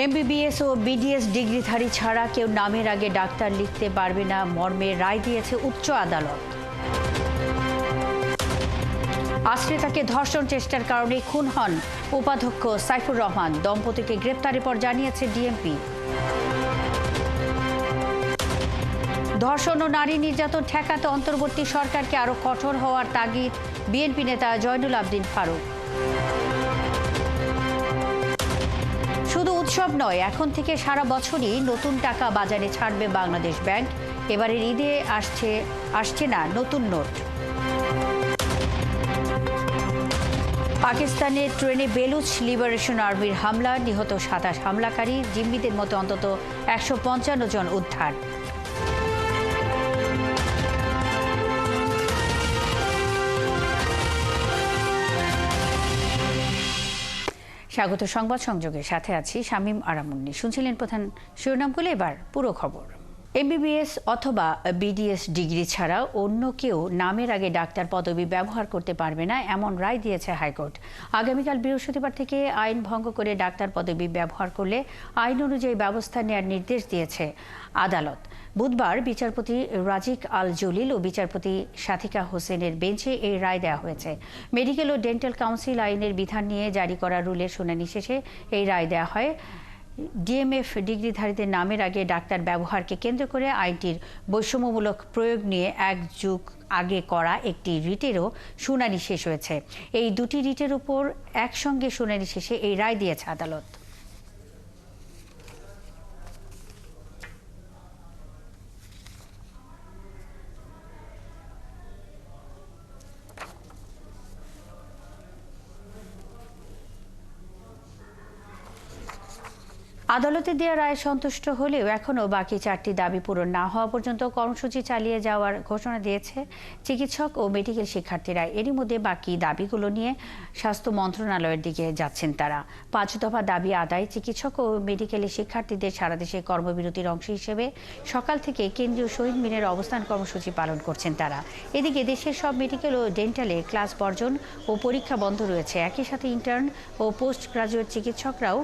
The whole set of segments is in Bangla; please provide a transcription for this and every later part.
এমবিবিএস ও বিডিএস ডিগ্রিধারী ছাড়া কেউ নামের আগে ডাক্তার লিখতে পারবে না মর্মে রায় দিয়েছে উচ্চ আদালত। আশ্রিতাকে ধর্ষণ চেষ্টার কারণে খুন হন উপাধ্যক্ষ সাইফুর রহমান। দম্পতিকে গ্রেপ্তারের পর জানিয়েছে ডিএমপি। ধর্ষণ ও নারী নির্যাতন ঠেকাতে অন্তর্বর্তী সরকারকে আরও কঠোর হওয়ার তাগিদ বিএনপি নেতা জয়নুল আবদিন ফারুক। শুধু উৎসব নয়, এখন থেকে সারা বছরই নতুন টাকা বাজারে ছাড়বে বাংলাদেশ ব্যাংক। এবারের ঈদে আসছে না নতুন নোট। পাকিস্তানের ট্রেনে বেলুচ লিবারেশন আর্মির হামলা, নিহত ২৭ হামলাকারী, জিম্মিদের মতো অন্তত ১৫৫ জন উদ্ধার। স্বাগত সংবাদ সংযোগের সাথে আছি শামীম আরামুন্নি। শুনছিলেন প্রধান শিরোনামগুলো, এবার পুরো খবর। এমবিবিএস অথবা বিডিএস ডিগ্রি ছাড়া অন্য কেউ নামের আগে ডাক্তার পদবি ব্যবহার করতে পারবে না, এমন রায় দিয়েছে হাইকোর্ট। আগামীকাল বৃহস্পতিবার থেকে আইন ভঙ্গ করে ডাক্তার পদবি ব্যবহার করলে আইন অনুযায়ী ব্যবস্থা নেওয়ার নির্দেশ দিয়েছে আদালত। বুধবার বিচারপতি রাজিক আল জলিল ও বিচারপতি সাথিকা হোসেনের বেঞ্চে এই রায় দেওয়া হয়েছে। মেডিকেল ও ডেন্টাল কাউন্সিল আইনের বিধান নিয়ে জারি করা রুলের শুনানি শেষে এই রায় দেওয়া হয়। ডিএমএফ ডিগ্রিধারীদের নামের আগে ডাক্তার ব্যবহারকে কেন্দ্র করে আইনটির বৈষম্যমূলক প্রয়োগ নিয়ে এক যুগ আগে করা একটি রিটেরও শুনানি শেষ হয়েছে। এই দুটি রিটের উপর একসঙ্গে শুনানি শেষে এই রায় দিয়েছে আদালত। আদালতের দেওয়া রায়ে সন্তুষ্ট হলেও এখনও বাকি 4টি দাবি পূরণ না হওয়া পর্যন্ত কর্মসূচি চালিয়ে যাওয়ার ঘোষণা দিয়েছে চিকিৎসক ও মেডিকেল শিক্ষার্থীরা। এরই মধ্যে বাকি দাবিগুলো নিয়ে স্বাস্থ্য মন্ত্রণালয়ের দিকে যাচ্ছেন তারা। 5 দফা দাবি আদায়। চিকিৎসক ও মেডিকেলের শিক্ষার্থীদের সারা দেশে কর্মবিরতির অংশ হিসেবে সকাল থেকে কেন্দ্রীয় শহীদ মিনারে অবস্থান কর্মসূচি পালন করছেন তারা। এদিকে দেশের সব মেডিকেল ও ডেন্টালে ক্লাস বর্জন ও পরীক্ষা বন্ধ রয়েছে। একই সাথে ইন্টার্ন ও পোস্ট গ্রাজুয়েট চিকিৎসকরাও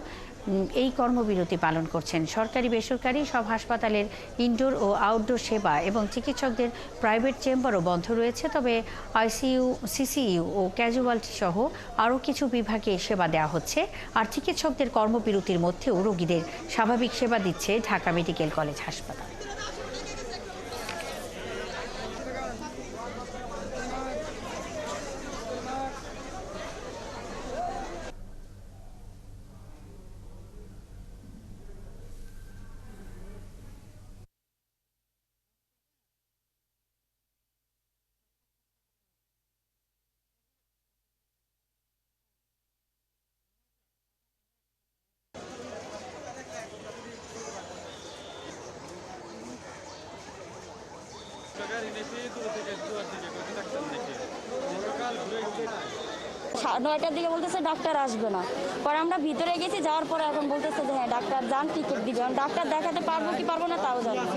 এই কর্মবিরতি পালন করছেন। সরকারি বেসরকারি সব হাসপাতালের ইনডোর ও আউটডোর সেবা এবং চিকিৎসকদের প্রাইভেট চেম্বারও বন্ধ রয়েছে। তবে আইসিইউ, সিসিইউ ও ক্যাজুয়ালিটি সহ আরও কিছু বিভাগে সেবা দেওয়া হচ্ছে। আর চিকিৎসকদের কর্মবিরতির মধ্যেও রোগীদের স্বাভাবিক সেবা দিচ্ছে ঢাকা মেডিকেল কলেজ হাসপাতাল। নয়টার দিকে বলতেছে ডাক্তার আসবে না। পরে আমরা ভিতরে গেছি, যাওয়ার পরে এখন বলতেছে যে হ্যাঁ ডাক্তার যান, টিকিট দিবে। ডাক্তার দেখাতে পারবো কি পারবো না তাও জানি না।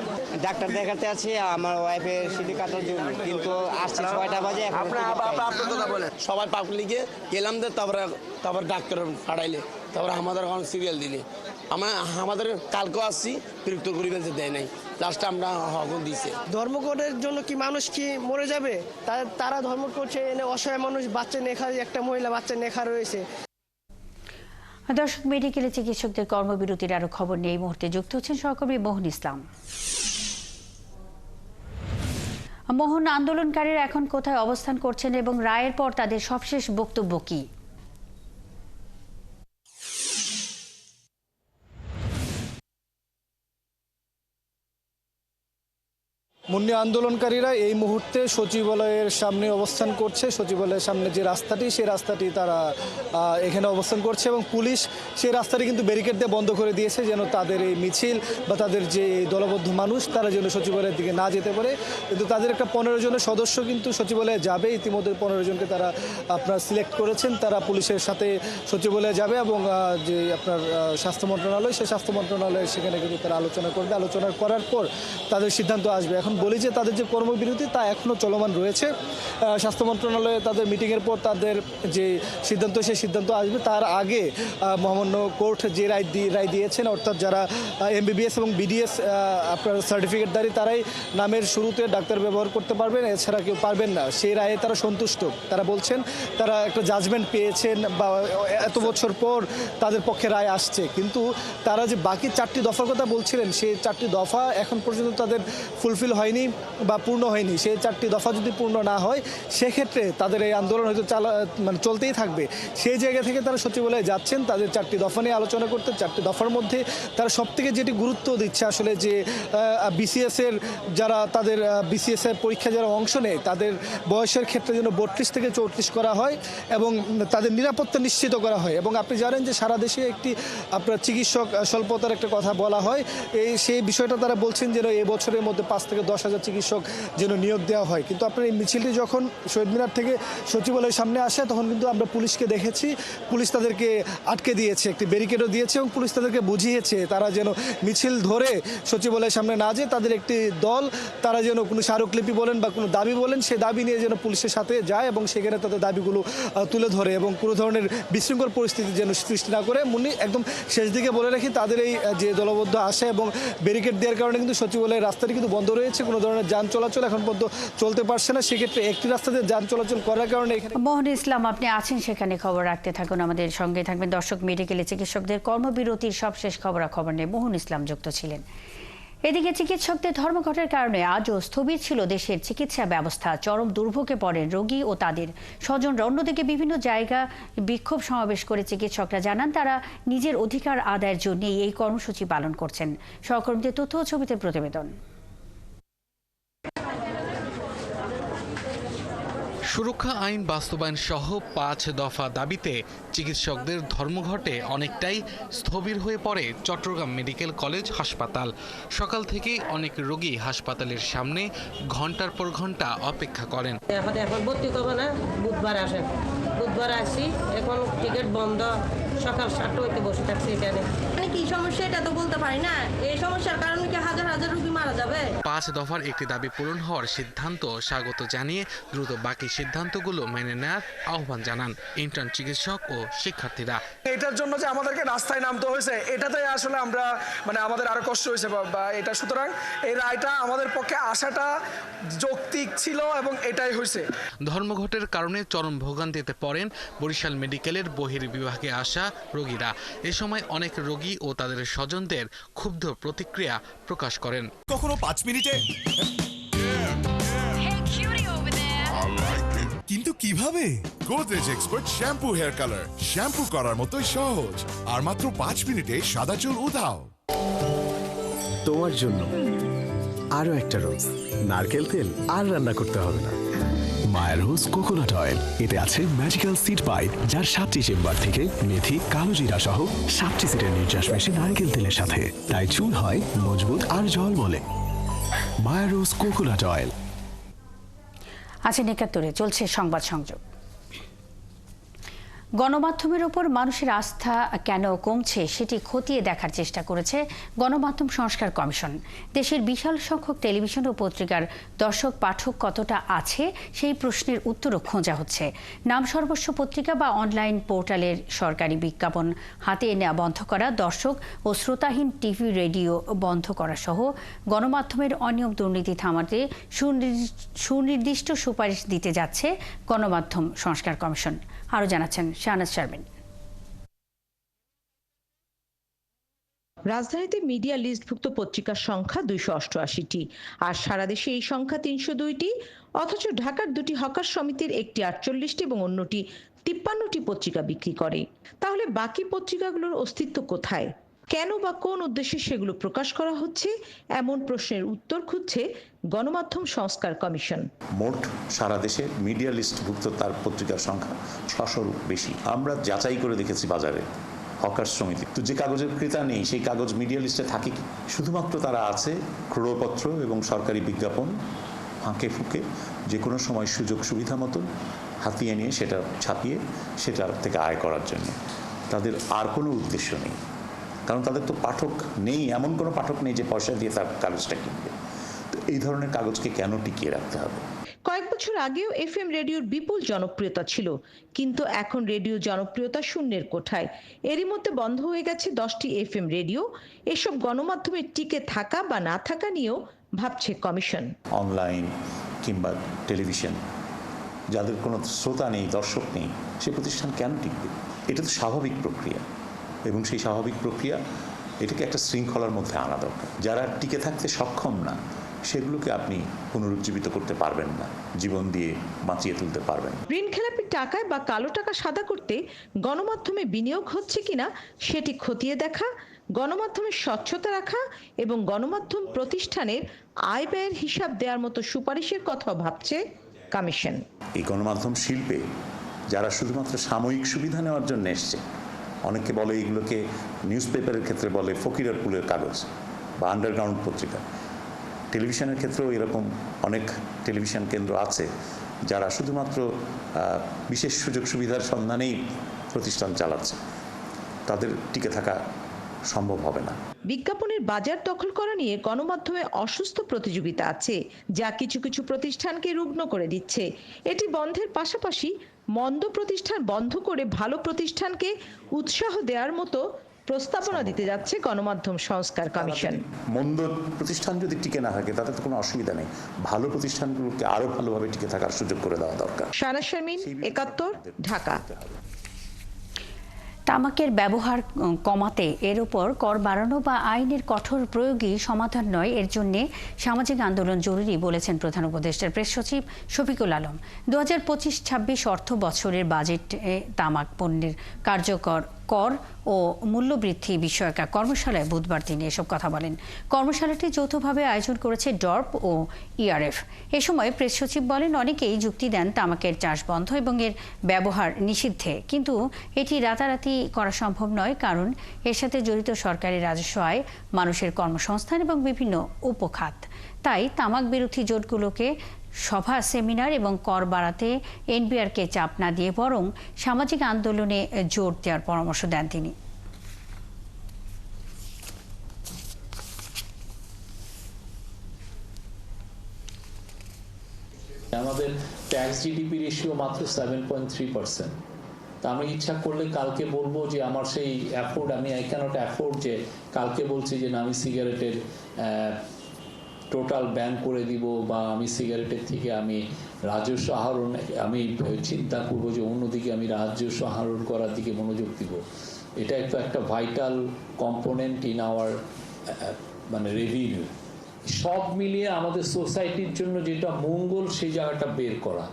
ডাক্তার দেখাতে আছি আমার ওয়াইফের সিটি কাটার জন্য, কিন্তু আসছে 6টা বাজে। সবাই পাবলিকে গেলাম, তারপর ডাক্তার পাঠাইলে, তারপরে আমাদের এখন সিরিয়াল দিলে আমাদের কালকেও আসছি, বিরক্ত করিবেন দেয় নাই। লাস্টে আমরা হকন দিছে। ধর্মঘটের জন্য কি মানুষ কি মরে যাবে? তারা ধর্মঘট করছে, এনে অসহায় মানুষ, বাচ্চা নেখা, একটা মহিলা বাচ্চা নেখা রয়েছে। দর্শক, মেডিকেলে চিকিৎসকদের কর্মবিরতির আরো খবর নিয়ে এই মুহূর্তে যুক্ত হচ্ছেন সহকর্মী মোহন ইসলাম। মোহন, আন্দোলনকারীরা এখন কোথায় অবস্থান করছেন এবং রায়ের পর তাদের সবশেষ বক্তব্য কি? মুন্নি, আন্দোলনকারীরা এই মুহূর্তে সচিবালয়ের সামনে অবস্থান করছে। সচিবালয়ের সামনে যে রাস্তাটি, সেই রাস্তাটি তারা এখানে অবস্থান করছে এবং পুলিশ সেই রাস্তাটি কিন্তু ব্যারিকেড দিয়ে বন্ধ করে দিয়েছে, যেন তাদের এই মিছিল বা তাদের যে দলবদ্ধ মানুষ তারা যেন সচিবালয়ের দিকে না যেতে পারে। কিন্তু তাদের একটা 15 জনের সদস্য কিন্তু সচিবালয়ে যাবে। ইতিমধ্যে 15 জনকে তারা সিলেক্ট করেছেন। তারা পুলিশের সাথে সচিবালয়ে যাবে এবং যে আপনার স্বাস্থ্য মন্ত্রণালয়, সেই স্বাস্থ্য মন্ত্রণালয়ের সেখানে কিন্তু তারা আলোচনা করবে। আলোচনা করার পর তাদের সিদ্ধান্ত আসবে। এখন বলি যে তাদের যে কর্মবিরতি তা এখনও চলমান রয়েছে। স্বাস্থ্য মন্ত্রণালয়ে তাদের মিটিংয়ের পর তাদের যে সিদ্ধান্ত সেই সিদ্ধান্ত আসবে, তার আগে মহামান্য কোর্ট যে রায় দিয়েছেন, অর্থাৎ যারা MBBS এবং BDS আপনার সার্টিফিকেটধারী তারাই নামের শুরুতে ডাক্তার ব্যবহার করতে পারবেন, এছাড়া কেউ পারবেন না। সেই রায়ে তারা সন্তুষ্ট। তারা বলছেন তারা একটা জাজমেন্ট পেয়েছেন বা এত বছর পর তাদের পক্ষে রায় আসছে, কিন্তু তারা যে বাকি 4টি দফার কথা বলছিলেন সেই 4টি দফা এখন পর্যন্ত তাদের ফুলফিল হয়নি বা পূর্ণ হয়নি। সেই 4টি দফা যদি পূর্ণ না হয় সেক্ষেত্রে তাদের এই আন্দোলন হয়তো চলতেই থাকবে। সেই জায়গা থেকে তারা সচিবালয়ে যাচ্ছেন তাদের 4টি দফা নিয়ে আলোচনা করতে। 4টি দফার মধ্যে তারা সবথেকে যেটি গুরুত্ব দিচ্ছে আসলে যে BCS এর যারা তাদের BCS এর পরীক্ষা যারা অংশ নেয় তাদের বয়সের ক্ষেত্রে যেন 32 থেকে 34 করা হয় এবং তাদের নিরাপত্তা নিশ্চিত করা হয়। এবং আপনি জানেন যে সারা দেশে একটি আপনার চিকিৎসক স্বল্পতার একটা কথা বলা হয়, সেই বিষয়টা তারা বলছেন যেন এই বছরের মধ্যে 5 থেকে 10 হাজার চিকিৎসক যেন নিয়োগ দেওয়া হয়। কিন্তু আপনার এই মিছিলটি যখন শহীদ মিনার থেকে সচিবালয়ের সামনে আসে তখন কিন্তু আমরা পুলিশকে দেখেছি, পুলিশ তাদেরকে আটকে দিয়েছে, একটি ব্যারিকেডও দিয়েছে এবং পুলিশ তাদেরকে বুঝিয়েছে তারা যেন মিছিল ধরে সচিবালয়ের সামনে না যেয়ে তাদের একটি দল তারা যেন কোনো স্মারকলিপি বলেন বা কোনো দাবি বলেন সেই দাবি নিয়ে যেন পুলিশের সাথে যায় এবং সেখানে তাদের দাবিগুলো তুলে ধরে এবং কোনো ধরনের বিশৃঙ্খল পরিস্থিতি যেন সৃষ্টি না করে। মুন্নি একদম শেষ দিকে বলে রাখি, তাদের এই যে দলবদ্ধ আসে এবং ব্যারিকেড দেওয়ার কারণে কিন্তু সচিবালয়ের রাস্তাটি কিন্তু বন্ধ রয়েছে, কোনো ধরনের যান চলাচল এখন পর্যন্ত চলতে পারছে না। সেক্ষেত্রে একটি রাস্তা দিয়ে যান চলাচল করার কারণে এখানে মোহন ইসলাম, আপনি আছেন সেখানে, খবর রাখতে থাকুন, আমাদের সঙ্গে থাকবেন। দর্শক, মেডিকেলে চিকিৎসকদের কর্মবিরতির সবশেষ খবরাখবর নিয়ে মোহন ইসলাম যুক্ত ছিলেন। এদিকে চিকিৎসকদের ধর্মঘটের কারণে আজও স্থবির ছিল দেশের চিকিৎসা ব্যবস্থা। চরম দুর্ভোগে পড়েন রোগী ও তাদের স্বজনরা। অন্যদিকে বিভিন্ন জায়গা বিক্ষোভ সমাবেশ করে চিকিৎসকরা জানান তারা নিজের অধিকার আদায়ের জন্যই এই কর্মসূচি পালন করছেন। সহকর্মীদের তথ্য ও ছবিতে প্রতিবেদন। সুরক্ষা আইন বাস্তবায়ন সহ 5 দফা দাবিতে চিকিৎসকদের ধর্মঘটে অনেকটাই স্থবির হয়ে পড়ে চট্টগ্রাম মেডিকেল কলেজ হাসপাতাল। সকাল থেকেই অনেক রোগী হাসপাতালের সামনে ঘন্টার পর ঘন্টা অপেক্ষা করেন। এখন ভর্তি করবো না, বুধবার আসেন, বুধবার আসি, এখন টিকিট বন্ধ, সকাল 7টা হইতে বসে থাকছি এখানে। কি সমস্যা এটা তো বলতে পারি না, এই সমস্যার কারণে কি হাজার হাজার রোগী মারা যাবে। 5 দফার একটি দাবি পূরণ হওয়ার সিদ্ধান্ত স্বাগত জানিয়ে দ্রুত বাকি সিদ্ধান্তগুলো মেনে নেওয়ার আহ্বান জানান ইন্টার্ন চিকিৎসক ও শিক্ষার্থীরা। এটার জন্য যে আমাদেরকে রাস্তায় নামতে হয়েছে এটাতে আসলে আমরা আমাদের আরো কষ্ট হয়েছে বা এটা, সুতরাং এই রায়টা আমাদের পক্ষে আসাটা যৌক্তিক ছিল এবং এটাই হয়েছে। ধর্মঘটের কারণে চরম ভোগান্তিতে পড়েন বরিশাল মেডিকেলের বহির্বিভাগে আসা রোগীরা। এ সময় অনেক রোগী ও তাদের স্বজনদের ক্ষুব্ধ প্রতিক্রিয়া প্রকাশ করেন। কখনো 5 মিনিটে, কিন্তু কিভাবে? Godrej expert shampoo hair colour, shampoo করার মতোই সহজ আর মাত্র 5 মিনিটে সাদা চুল উধাও। তোমার জন্য আরো একটা রোজ, নারকেল তেল আর রান্না করতে হবে না। মায়া রোজ কোকোনাট অয়েল, এতে আছে ম্যাজিক্যাল সিড পাইপ, যার 7টি চেম্বার থেকে মেথি, কালো জিরা সহ 7টি সিটের নির্যাস মেশে নারকেল তেলের সাথে, তাই চুল হয় মজবুত আর ঝলমলে। মায়া রোজ কোকোনাট অয়েল। আছেন ৭১-এ, চলছে সংবাদ সংযোগ। গণমাধ্যমের উপর মানুষের আস্থা কেন কমছে সেটি খতিয়ে দেখার চেষ্টা করেছে গণমাধ্যম সংস্কার কমিশন। দেশের বিশাল সংখ্যক টেলিভিশন ও পত্রিকার দর্শক পাঠক কতটা আছে সেই প্রশ্নের উত্তরও খোঁজা হচ্ছে। নাম সর্বস্ব পত্রিকা বা অনলাইন পোর্টালের সরকারি বিজ্ঞাপন হাতে নেওয়া বন্ধ করা, দর্শক ও শ্রোতাহীন টিভি রেডিও বন্ধ করা সহ গণমাধ্যমের অনিয়ম দুর্নীতি থামাতে সুনির্দিষ্ট সুপারিশ দিতে যাচ্ছে গণমাধ্যম সংস্কার কমিশন। আরও জানাচ্ছেন শাহনাজ শারমিন। রাজধানীতে মিডিয়া লিস্টভুক্ত পত্রিকার সংখ্যা 288টি, আর সারা দেশে এই সংখ্যা 302টি। অথচ ঢাকার 2টি হকার সমিতির একটি 48টি এবং অন্যটি 53টি পত্রিকা বিক্রি করে। তাহলে বাকি পত্রিকাগুলোর অস্তিত্ব কোথায়? কেন বা কোন উদ্দেশ্যে সেগুলো প্রকাশ করা হচ্ছে? এমন প্রশ্নের উত্তর খুঁজছে গণমাধ্যম সংস্কার কমিশন। মোট সারা দেশে মিডিয়া লিস্টভুক্ত তার পত্রিকার সংখ্যা 600-র বেশি। আমরা যাচাই করে দেখেছি বাজারে হকার সমিতি, তো যে কাগজের ক্রেতা নেই সেই কাগজ মিডিয়া লিস্টে থাকে কি? শুধুমাত্র তারা আছে ক্রয়পত্র এবং সরকারি বিজ্ঞাপন ফাঁকে ফুঁকে যে কোনো সময় সুযোগ সুবিধা মতো হাতিয়ে নিয়ে সেটা ছাপিয়ে সেটা থেকে আয় করার জন্য। তাদের আর কোনো উদ্দেশ্য নেই, কারণ তাদের তো পাঠক নেই, এমন কোনো পাঠক নেই যে পয়সা দিয়ে তার কাগজটা কিনবে। তো এই ধরনের কাগজকে কেন টিকিয়ে রাখতে হবে? কয়েক বছর আগেও এফএম রেডিওর বিপুল জনপ্রিয়তা ছিল, কিন্তু এখন রেডিও জনপ্রিয়তা শূন্যের কোঠায়। এরই মধ্যে বন্ধ হয়ে গেছে 10টি এফএম রেডিও। এসব গণমাধ্যমে টিকে থাকা বা না থাকা নিয়েও ভাবছে কমিশন। অনলাইন কিংবা টেলিভিশন যাদের কোনো শ্রোতা নেই, দর্শক নেই, সে প্রতিষ্ঠান কেন টিকবে? এটা তো স্বাভাবিক প্রক্রিয়া, এবং সেই স্বাভাবিক প্রক্রিয়া এটাকে একটা শৃঙ্খলার মধ্যে আনা দরকার। যারা টিকে থাকতে সক্ষম না, সেগুলোকে আপনি পুনরুজ্জীবিত করতে পারবেন না, জীবন দিয়ে বাঁচিয়ে তুলতে পারবেন। ঋণ খেলাপি টাকায় বা কালো টাকা সাদা করতে গণমাধ্যমে বিনিয়োগ হচ্ছে কিনা সেটি খতিয়ে দেখা, গণমাধ্যমের স্বচ্ছতা রাখা এবং গণমাধ্যম প্রতিষ্ঠানের আয় ব্যয়ের হিসাব দেওয়ার মতো সুপারিশের কথাও ভাবছে কমিশন। এই গণমাধ্যম শিল্পে যারা শুধুমাত্র সাময়িক সুবিধা নেওয়ার জন্য এসছে, অনেকে বলে এগুলোকে নিউজ পেপারের ক্ষেত্রে বলে ফকিরের পুলের কাগজ বা আন্ডারগ্রাউন্ড পত্রিকা। টেলিভিশনের ক্ষেত্রেও এরকম অনেক টেলিভিশন কেন্দ্র আছে যারা শুধুমাত্র বিশেষ সুযোগ সুবিধার সন্ধানেই প্রতিষ্ঠান চালাচ্ছে। তাদের টিকে থাকা সম্ভব হবে না। বিজ্ঞাপনের বাজার দখল করা নিয়ে গণমাধ্যমে অসুস্থ প্রতিযোগিতা আছে, যা কিছু কিছু প্রতিষ্ঠানকে রুগ্ন করে দিচ্ছে। এটি বন্ধের পাশাপাশি মন্দ প্রতিষ্ঠান বন্ধ করে ভালো প্রতিষ্ঠানকে উৎসাহ দেওয়ার মতো প্রস্তাবনা দিতে যাচ্ছে গণমাধ্যম সংস্কার কমিশন। মন্দ প্রতিষ্ঠান যদি টিকে না থাকে তাতে তো কোনো অসুবিধা নেই, ভালো প্রতিষ্ঠানগুলোকে আরো ভালোভাবে টিকে থাকার সুযোগ করে দেওয়া দরকার। শায়না শারমিন, ৭১, ঢাকা। তামাকের ব্যবহার কমাতে এর উপর কর বাড়ানো বা আইনের কঠোর প্রয়োগই সমাধান নয়, এর জন্য সামাজিক আন্দোলন জরুরি বলেছেন প্রধান উপদেষ্টার প্রেস সচিব শফিকুল আলম। 2025-26 অর্থ বছরের বাজেটে তামাক পণ্যের কার্যকর কর ও মূল্যবৃদ্ধি বিষয়ক কর্মশালায় বুধবার তিনি এসব কথা বলেন। কর্মশালাটি যৌথভাবে আয়োজন করেছে ডর্প ও ইআরএফ। এ সময় প্রেস সচিব বলেন, অনেকেই যুক্তি দেন তামাকের চাষ বন্ধ এবং এর ব্যবহার নিষিদ্ধে, কিন্তু এটি রাতারাতি করা সম্ভব নয়, কারণ এর সাথে জড়িত সরকারি রাজস্ব আয়, মানুষের কর্মসংস্থান এবং বিভিন্ন উপখাত। তাই তামাক বিরোধী জোটগুলোকে সভা, সেমিনার এবং কর বাড়াতে এনবিআরকে চাপ না দিয়ে বরং সামাজিক আন্দোলনে জোর দেওয়ার পরামর্শ দেন তিনি। আমাদের ট্যাক্স জিডিপি রেশিও মাত্র 7.3%। তা আমি ইচ্ছা করলে কালকে বলবো যে আমার সেই অ্যাফোর্ড, আমি আই ক্যানট অ্যাফোর্ড যে কালকে বলছি যে না আমি সিগারেটের টোটাল ব্যান করে দিব, বা আমি সিগারেটের থেকে আমি রাজস্ব আহরণ, আমি চিন্তা করবো যে অন্যদিকে আমি রাজস্ব আহরণ করার দিকে মনোযোগ দিব। এটা একটা ভাইটাল কম্পোনেন্ট ইন আওয়ার মানে রেভিনিউ। সব মিলিয়ে আমাদের সোসাইটির জন্য যেটা মঙ্গল সেই জায়গাটা বের করা।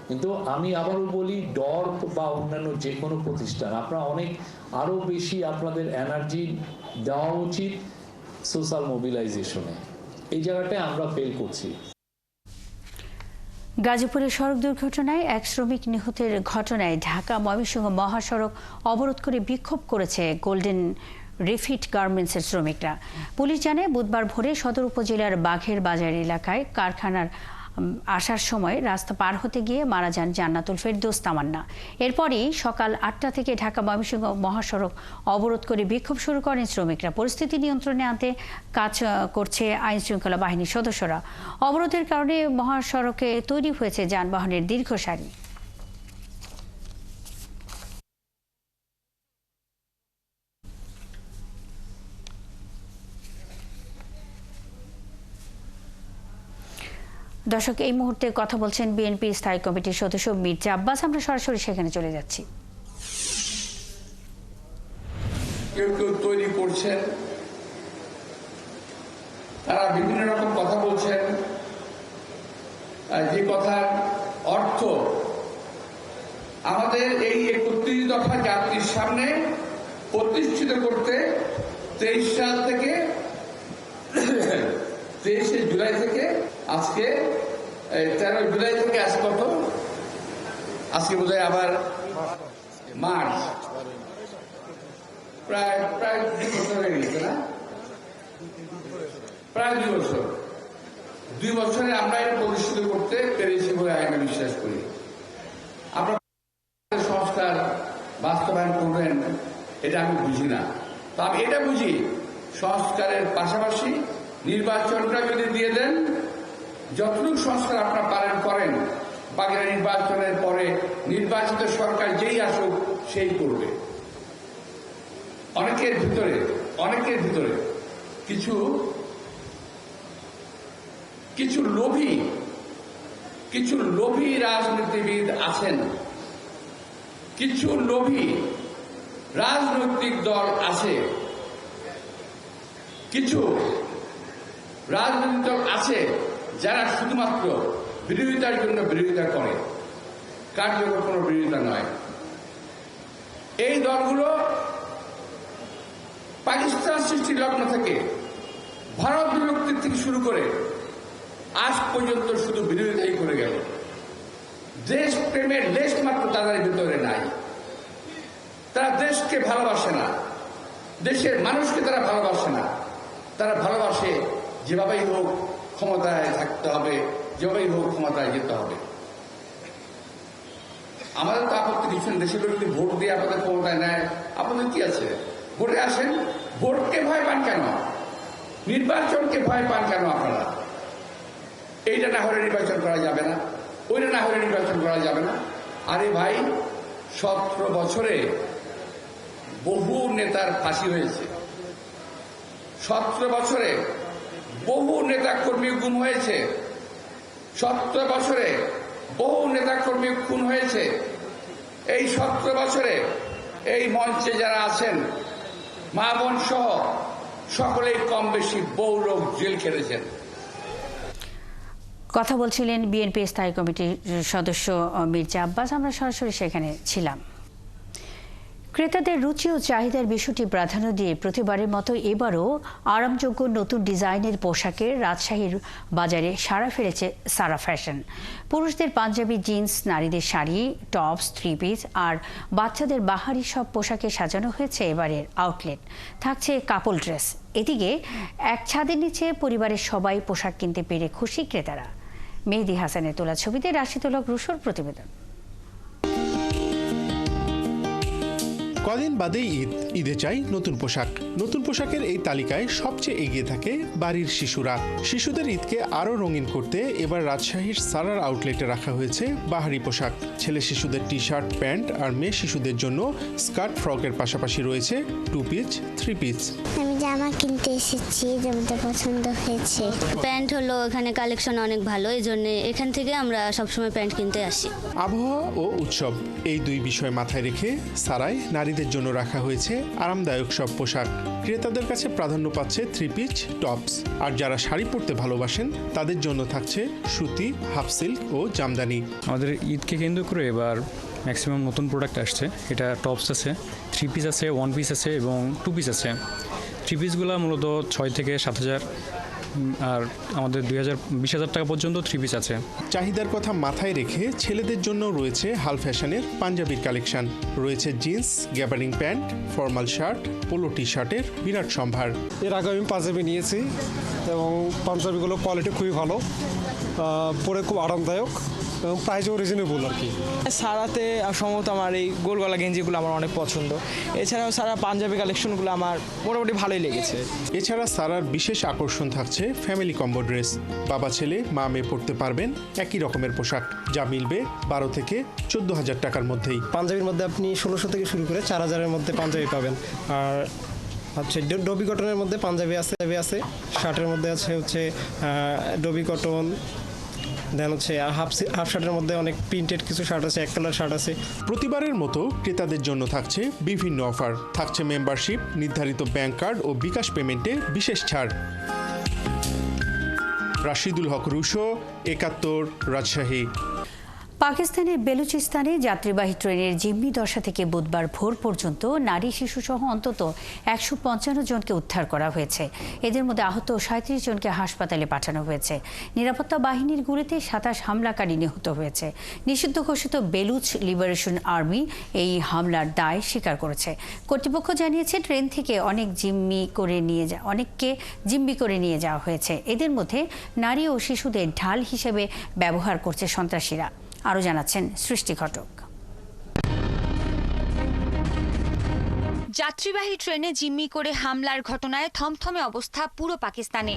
কিন্তু আমি আবারও বলি, ডর্প বা অন্যান্য যে কোনো প্রতিষ্ঠান, আপনারা অনেক আরও বেশি আপনাদের এনার্জি দেওয়া উচিত সোশ্যাল মোবিলাইজেশনে। এই জায়গাটায় আমরা ফেল করছি। গাজীপুরে সড়ক দুর্ঘটনায় এক শ্রমিক নিহতের ঘটনায় ঢাকা ময়মনসিংহ মহাসড়ক অবরোধ করে বিক্ষোভ করেছে গোল্ডেন রিফিট গার্মেন্টসের শ্রমিকরা। পুলিশ জানায়, বুধবার ভোরে সদর উপজেলার বাঘের বাজার এলাকায় কারখানার আসার সময় রাস্তা পার হতে গিয়ে মারা যান জান্নাতুল ফেরদৌস তামান্না। এরপরই সকাল 8টা থেকে ঢাকা ময়মনসিংহ মহাসড়ক অবরোধ করে বিক্ষোভ শুরু করেন শ্রমিকরা। পরিস্থিতি নিয়ন্ত্রণে আনতে কাজ করছে আইন শৃঙ্খলা বাহিনীর সদস্যরা। অবরোধের কারণে মহাসড়কে তৈরি হয়েছে যানবাহনের দীর্ঘ সারি। দর্শক, এই মুহূর্তে কথা বলছেন বিএনপি স্থায়ী কমিটির সদস্য মির্জা আব্বাস। আমরা সরাসরি সেখানে চলে যাচ্ছি। কেউ কেউ তৈরি করছেন, তারা বিভিন্ন রকম কথা বলছেন, যে কথার অর্থ আমাদের এই 31 দফা জাতির সামনে প্রতিষ্ঠিত করতে 23 সাল থেকে 23শে জুলাই থেকে আজকে 13 জুলাই থেকে আজ কত, আজকে বোধহয় আবার মার্চ, প্রায় 2 বছর হয়ে গেছে না, প্রায় 2 বছর। 2 বছরে আমরা এটা প্রতিষ্ঠিত করতে পেরেছি বলে আমি বিশ্বাস করি। আপনারা সংস্কার বাস্তবায়ন করবেন এটা আমি বুঝি না, তো আমি এটা বুঝি সংস্কারের পাশাপাশি নির্বাচনটা যদি দিয়ে দেন যতটুকু সংস্কার আপনারা পারেন করেন, বাগেরহাট নির্বাচনের পরে নির্বাচিত সরকার যেই আসুক সেই করবে। অনেকের ভিতরে কিছু লোভী রাজনীতিবিদ আছেন, কিছু লোভী রাজনৈতিক দল আছে, কিছু রাজনৈতিক দল আছে যারা শুধুমাত্র বিরোধিতার জন্য বিরোধিতা করে, কার্যকর কোনো বিরোধিতা নয়। এই দলগুলো পাকিস্তান সৃষ্টির লগ্ন থেকে, ভারত বিভক্তির থেকে শুরু করে আজ পর্যন্ত শুধু বিরোধিতাই করে গেল। দেশ প্রেমের লেশ মাত্র তাদের ভিতরে নাই। তারা দেশকে ভালোবাসে না, দেশের মানুষকে তারা ভালোবাসে না। তারা ভালোবাসে যেভাবেই হোক ক্ষমতায় থাকতে হবে, যেভাবেই হোক ক্ষমতায় যেতে হবে। আমাদের তো আপত্তি দিচ্ছেন, দেশের লোক যদি ভোট দিয়ে আপনাদের ক্ষমতায় নেয়, আপনাদের কি আছে? ভোটে আসেন, ভোটকে ভয় পান কেন? নির্বাচনকে ভয় পান কেন আপনারা? এইটা না হলে নির্বাচন করা যাবে না, ওইটা না হলে নির্বাচন করা যাবে না। আরে ভাই, 17 বছরে বহু নেতার ফাঁসি হয়েছে, 17 বছরে বহু নেতা কর্মী গুম হয়েছে, 17 বছরে বহু নেতা কর্মী খুন হয়েছে। এই 17 বছরে এই মঞ্চে যারা আছেন, মা বোন সহ সকলেই কম বেশি বহু লোক জেল খেটেছেন। কথা বলছিলেন বিএনপি স্থায়ী কমিটির সদস্য মির্জা আব্বাস। আমরা সরাসরি সেখানে ছিলাম। ক্রেতাদের রুচি ও চাহিদার বিষয়টি প্রাধান্য দিয়ে প্রতিবারের মতো এবারও আরামযোগ্য নতুন ডিজাইনের পোশাকের রাজশাহীর বাজারে সাড়া ফেলেছে সারা ফ্যাশন। পুরুষদের পাঞ্জাবি, জিন্স, নারীদের শাড়ি, টপস, থ্রি পিস আর বাচ্চাদের বাহারি সব পোশাকে সাজানো হয়েছে এবারের আউটলেট। থাকছে কাপল ড্রেস। এদিকে এক ছাদের নিচে পরিবারের সবাই পোশাক কিনতে পেরে খুশি ক্রেতারা। মেহেদি হাসানের তোলা ছবিতে রাশিদুল হক রুশোর প্রতিবেদন। কদিন বাদেই ঈদে চাই নতুন পোশাক। নতুন পোশাকের এই তালিকায় সবচেয়ে এগিয়ে থাকে বাড়ির শিশুরা। শিশুদের ঈদকে আরও রঙিন করতে এবার রাজশাহীর সারার আউটলেটে রাখা হয়েছে বাহারি পোশাক। ছেলে শিশুদের টি শার্ট, প্যান্ট আর মেয়ে শিশুদের জন্য স্কার্ট, ফ্রকের পাশাপাশি রয়েছে টু পিস, থ্রি পিস। আমি জামা কিনতে এসেছি, জামাটা পছন্দ হয়েছে। প্যান্ট হলো এখানে কালেকশন অনেক ভালো, এই জন্য এখান থেকে আমরা সবসময় প্যান্ট কিনতে আসি। আবহাওয়া ও উৎসব, এই দুই বিষয় মাথায় রেখে সারায় নারীদের জন্য রাখা হয়েছে আরামদায়ক সব পোশাক। ক্রেতাদের কাছে প্রাধান্য পাচ্ছে থ্রি পিস, টপস। আর যারা শাড়ি পরতে ভালোবাসেন তাদের জন্য থাকছে সুতি, হাফ সিল্ক ও জামদানি। আমাদের ঈদকে কেন্দ্র করে এবার ম্যাক্সিমাম নতুন প্রোডাক্ট আসছে। এটা টপস আছে, থ্রি পিস আছে, ওয়ান পিস আছে এবং টু পিস আছে। থ্রি পিসগুলো মূলত 6 থেকে 7,000 আর আমাদের 20,000 টাকা পর্যন্ত থ্রি পিস আছে। চাহিদার কথা মাথায় রেখে ছেলেদের জন্য রয়েছে হাল ফ্যাশনের পাঞ্জাবির কালেকশন। রয়েছে jeans, gabardine pant, formal shirt, polo T শার্টের বিরাট সম্ভার। এর আগে আমি পাঞ্জাবি নিয়েছি এবং পাঞ্জাবিগুলো কোয়ালিটি খুবই ভালো, পরে খুব আরামদায়ক এবং প্রাইসও রিজনেবল আর কি। সারাতে সম্ভবত আমার এই গোল গলা গেঞ্জিগুলো আমার অনেক পছন্দ। এছাড়াও সারা পাঞ্জাবি কালেকশনগুলো আমার মোটামুটি ভালোই লেগেছে। এছাড়া সারার বিশেষ আকর্ষণ থাকছে ফ্যামিলি কম্বো ড্রেস। বাবা ছেলে মা মেয়ে পরতে পারবেন একই রকমের পোশাক, যা মিলবে 12 থেকে 14,000 টাকার মধ্যেই। পাঞ্জাবির মধ্যে আপনি 1600 থেকে শুরু করে 4,000-এর মধ্যে পাঞ্জাবি পাবেন। আর হচ্ছে ডবি কটনের মধ্যে পাঞ্জাবি আছে, শার্টের মধ্যে হচ্ছে ডবি কটন, দেন হচ্ছে হাফ শার্টের মধ্যে অনেক প্রিন্টেড কিছু শার্ট আছে, এক কালার শার্ট আছে। প্রতিবারের মতো ক্রেতাদের জন্য থাকছে বিভিন্ন অফার। থাকছে মেম্বারশিপ, নির্ধারিত ব্যাংক কার্ড ও বিকাশ পেমেন্টে বিশেষ ছাড়। রাশিদুল হক রুশো, 71, রাজশাহী। পাকিস্তানের বেলুচিস্তানে যাত্রীবাহী ট্রেনের জিম্মি দশা থেকে বুধবার ভোর পর্যন্ত নারী শিশুসহ অন্তত 155 জনকে উদ্ধার করা হয়েছে। এদের মধ্যে আহত 37 জনকে হাসপাতালে পাঠানো হয়েছে। নিরাপত্তা বাহিনীর গুলিতে 27 হামলাকারী নিহত হয়েছে। নিষিদ্ধ ঘোষিত বেলুচ লিবারেশন আর্মি এই হামলার দায় স্বীকার করেছে। কর্তৃপক্ষ জানিয়েছে ট্রেন থেকে অনেককে জিম্মি করে নিয়ে যাওয়া হয়েছে। এদের মধ্যে নারী ও শিশুদের ঢাল হিসেবে ব্যবহার করছে সন্ত্রাসীরা। আরও জানাচ্ছেন সৃষ্টি ঘটক। যাত্রীবাহী ট্রেনে জিম্মি করে হামলার ঘটনায় থমথমে অবস্থা পুরো পাকিস্তানে।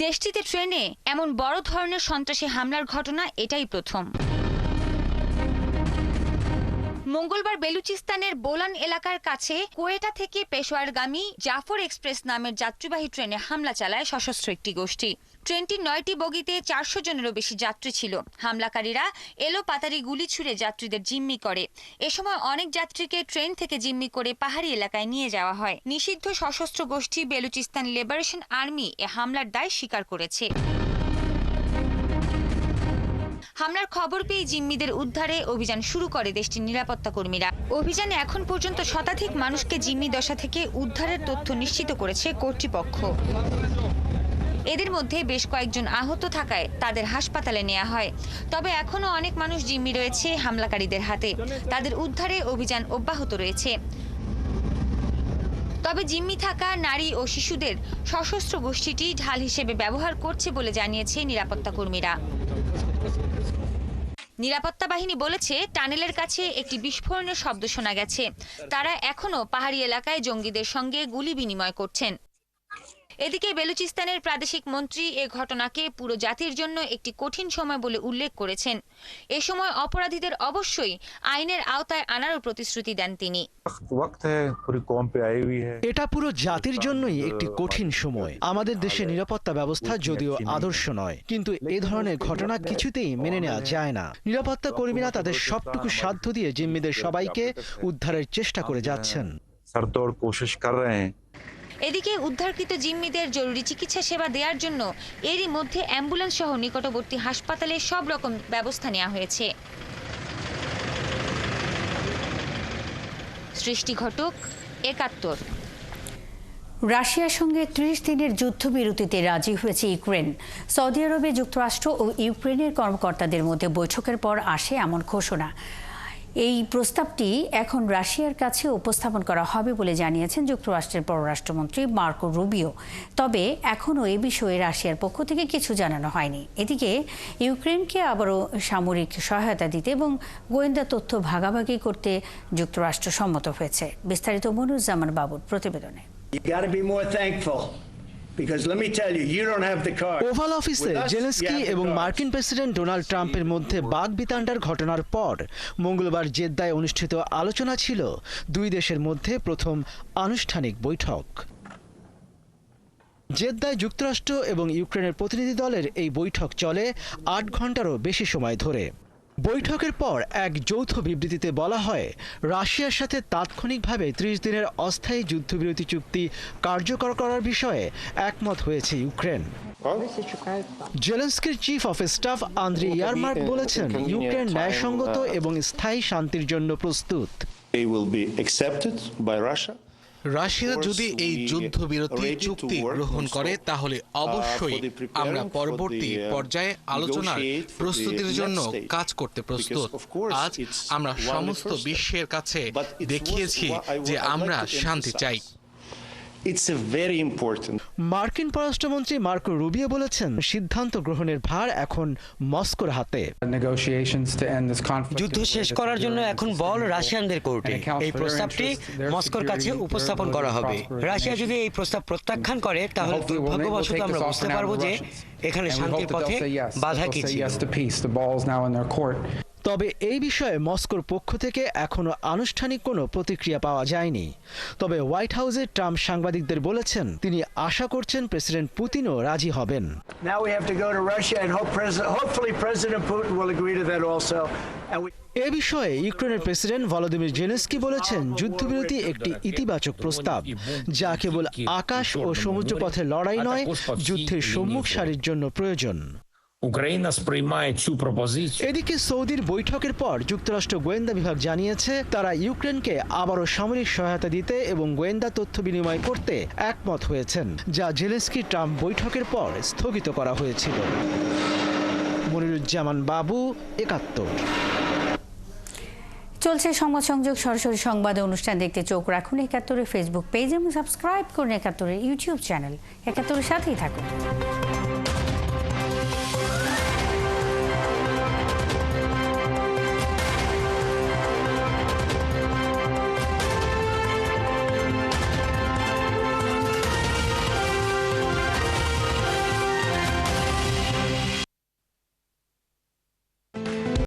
দেশটিতে ট্রেনে এমন বড় ধরনের সন্ত্রাসী হামলার ঘটনা এটাই প্রথম। মঙ্গলবার বেলুচিস্তানের বোলান এলাকার কাছে কোয়েটা থেকে পেশোয়ারগামী জাফর এক্সপ্রেস নামের যাত্রীবাহী ট্রেনে হামলা চালায় সশস্ত্র একটি গোষ্ঠী। ট্রেনটির 9টি বগিতে 400 জনেরও বেশি যাত্রী ছিল। হামলাকারীরা এলোপাতাড়ি গুলি ছুড়ে যাত্রীদের জিম্মি করে। এ সময় অনেক যাত্রীকে ট্রেন থেকে জিম্মি করে পাহাড়ি এলাকায় নিয়ে যাওয়া হয়। নিষিদ্ধ সশস্ত্র গোষ্ঠী বেলুচিস্তান লিবারেশন আর্মি এ হামলার দায় স্বীকার করেছে। হামলার খবর পেয়ে জিম্মিদের উদ্ধারে অভিযান শুরু করে দেশটির নিরাপত্তা কর্মীরা। অভিযানে এখন পর্যন্ত শতাধিক মানুষকে জিম্মি দশা থেকে উদ্ধারের তথ্য নিশ্চিত করেছে কর্তৃপক্ষ। এদের মধ্যে বেশ কয়েকজন আহত থাকায় তাদের হাসপাতালে নেওয়া হয়। তবে এখনও অনেক মানুষ জিম্মি রয়েছে হামলাকারীদের হাতে। তাদের উদ্ধারে অভিযান অব্যাহত রয়েছে। তবে জিম্মি থাকা নারী ও শিশুদের সশস্ত্র গোষ্ঠীটি ঢাল হিসেবে ব্যবহার করছে বলে জানিয়েছে নিরাপত্তা কর্মীরা। নিরাপত্তা বাহিনী বলেছে টানেলের কাছে একটি বিস্ফোরণের শব্দ শোনা গেছে। তারা এখনও পাহাড়ি এলাকায় জঙ্গিদের সঙ্গে গুলি বিনিময় করছেন। এদিকে বেলুচিস্তানের প্রাদেশিক মন্ত্রী এ ঘটনাকে পুরো জাতির জন্য একটি কঠিন সময় বলে উল্লেখ করেছেন। এ সময় অপরাধীদের অবশ্যই আইনের আওতায় আনারও প্রতিশ্রুতি দেন তিনি। এটা পুরো জাতির জন্যই একটি কঠিন সময়। আমাদের দেশের নিরাপত্তা ব্যবস্থা যদিও আদর্শ নয়, কিন্তু এই ধরনের ঘটনা কিছুতেই মেনে নেওয়া যায় না। নিরাপত্তা কর্মীরা তাদের সবটুকু সাধ্য দিয়ে জিম্মিদের সবাইকে উদ্ধারের চেষ্টা করে যাচ্ছেন। এদিকে উদ্ধারকৃত জিম্মিদের জরুরি চিকিৎসা সেবা দেওয়ার জন্য এরই মধ্যে অ্যাম্বুলেন্স সহ নিকটবর্তী হাসপাতালে সব রকম ব্যবস্থা নেওয়া হয়েছে। সৃষ্টি ঘটক, ৭১। রাশিয়ার সঙ্গে ৩০ দিনের যুদ্ধবিরতিতে রাজি হয়েছে ইউক্রেন। সৌদি আরবে যুক্তরাষ্ট্র ও ইউক্রেনের কর্মকর্তাদের মধ্যে বৈঠকের পর আসে এমন ঘোষণা। এই প্রস্তাবটি এখন রাশিয়ার কাছে উপস্থাপন করা হবে বলে জানিয়েছেন যুক্তরাষ্ট্রের পররাষ্ট্রমন্ত্রী মার্কো রুবিও। তবে এখনও এ বিষয়ে রাশিয়ার পক্ষ থেকে কিছু জানানো হয়নি। এদিকে ইউক্রেনকে আবারও সামরিক সহায়তা দিতে এবং গোয়েন্দা তথ্য ভাগাভাগি করতে যুক্তরাষ্ট্র সম্মত হয়েছে। বিস্তারিত মনুজ্জামান বাবুর প্রতিবেদনে। ওভাল অফিসে জেলেনস্কি এবং মার্কিন প্রেসিডেন্ট ডোনাল্ড ট্রাম্পের মধ্যে বাগবিতণ্ডার ঘটনার পর মঙ্গলবার জেদ্দায় অনুষ্ঠিত আলোচনা ছিল দুই দেশের মধ্যে প্রথম আনুষ্ঠানিক বৈঠক। জেদ্দায় যুক্তরাষ্ট্র এবং ইউক্রেনের প্রতিনিধি দলের এই বৈঠক চলে ৮ ঘন্টারও বেশি সময় ধরে। বৈঠকের পর এক যৌথ বিবৃতিতে বলা হয়, রাশিয়ার সাথে তাৎক্ষণিকভাবে ৩০ দিনের অস্থায়ী যুদ্ধবিরতি চুক্তি কার্যকর করার বিষয়ে একমত হয়েছে ইউক্রেন। জেলেনস্কির chief of staff Andriy Yermak বলেছেন, ইউক্রেন ন্যায়সঙ্গত এবং স্থায়ী শান্তির জন্য প্রস্তুত। রাশিয়া যদি এই যুদ্ধবিরতি চুক্তি গ্রহণ করে তাহলে অবশ্যই আমরা পরবর্তী পর্যায়ে আলোচনার প্রস্তুতির জন্য কাজ করতে প্রস্তুত। আজ আমরা সমস্ত বিশ্বের কাছে দেখিয়েছি যে আমরা শান্তি চাই। মার্কিন পররাষ্ট্রমন্ত্রী মার্কো রুবিও বলেছেন, সিদ্ধান্ত গ্রহণের ভার এখন মস্কোর হাতে। যুদ্ধ শেষ করার জন্য এখন বল রাশিয়ানদের কোর্টে। এই প্রস্তাবটি মস্কোর কাছে উপস্থাপন করা হবে। রাশিয়া যদি এই প্রস্তাব প্রত্যাখ্যান করে তাহলে দুর্ভাগ্যবশত আমরা বুঝতে পারবো যে এখানে শান্তির পথে বাধা কি ছিল। তবে এই বিষয়ে মস্কোর পক্ষ থেকে এখনো আনুষ্ঠানিক কোনো প্রতিক্রিয়া পাওয়া যায়নি। তবে হোয়াইট হাউসে ট্রাম্প সাংবাদিকদের বলেছেন, তিনি আশা করছেন প্রেসিডেন্ট পুতিনও রাজি হবেন। এ বিষয়ে ইউক্রেনের প্রেসিডেন্ট ভলোদিমির জেলেনস্কি বলেছেন, যুদ্ধবিরতি একটি ইতিবাচক প্রস্তাব, যা কেবল আকাশ ও সমুদ্রপথে লড়াই নয়, যুদ্ধের সম্মুখ সারির জন্য প্রয়োজন। এদিকে সৌদির বৈঠকের পর যুক্তরাষ্ট্র গোয়েন্দা বিভাগ জানিয়েছে, তারা ইউক্রেনকে আবারও সামরিক সহায়তা দিতে এবং গোয়েন্দা তথ্য বিনিময় করতে একমত হয়েছেন, যা জেলেনস্কি ট্রাম্প বৈঠকের পর স্থগিত করা হয়েছিল। মনিরুজ্জামান বাবু, ৭১। চলছে সংবাদ সংযোগ সরাসরি সংবাদ অনুষ্ঠান দেখতে চোখ রাখুন ৭১-এর ফেসবুক পেজ এবং সাবস্ক্রাইব করুন ৭১-এর ইউটিউব চ্যানেল। ৭১-এর সাথেই থাকুন।